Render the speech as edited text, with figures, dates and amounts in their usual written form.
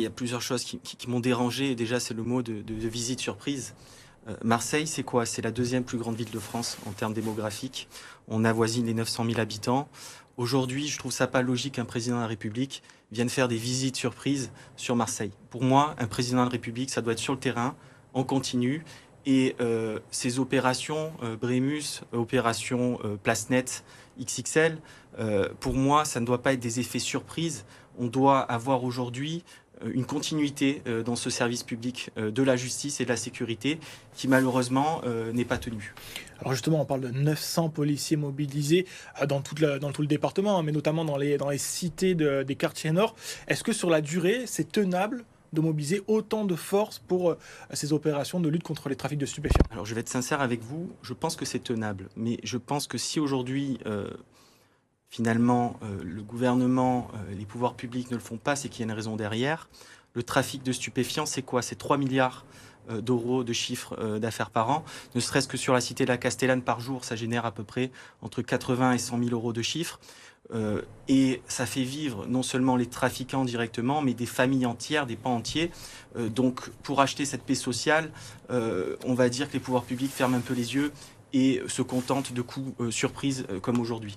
Il y a plusieurs choses qui m'ont dérangé. Déjà, c'est le mot de visite surprise. Marseille, c'est quoi? C'est la deuxième plus grande ville de France en termes démographiques. On avoisine les 900 000 habitants. Aujourd'hui, je trouve ça pas logique qu'un président de la République vienne faire des visites surprises sur Marseille. Pour moi, un président de la République, ça doit être sur le terrain, en continu. Et ces opérations, Brémus, opération Place Nette, XXL, pour moi, ça ne doit pas être des effets surprises. On doit avoir aujourd'hui une continuité dans ce service public de la justice et de la sécurité qui malheureusement n'est pas tenue. Alors justement, on parle de 900 policiers mobilisés dans tout le département, hein, mais notamment dans les cités des quartiers nord. Est-ce que sur la durée, c'est tenable de mobiliser autant de forces pour ces opérations de lutte contre les trafics de stupéfiants? Alors je vais être sincère avec vous, je pense que c'est tenable, mais je pense que si aujourd'hui finalement, le gouvernement, les pouvoirs publics ne le font pas, c'est qu'il y a une raison derrière. Le trafic de stupéfiants, c'est quoi? C'est 3 milliards d'euros de chiffre d'affaires par an. Ne serait-ce que sur la cité de la Castellane, par jour, ça génère à peu près entre 80 et 100 000 euros de chiffre. Et ça fait vivre non seulement les trafiquants directement, mais des familles entières, des pans entiers. Donc, pour acheter cette paix sociale, on va dire que les pouvoirs publics ferment un peu les yeux et se contentent de coups surprises comme aujourd'hui.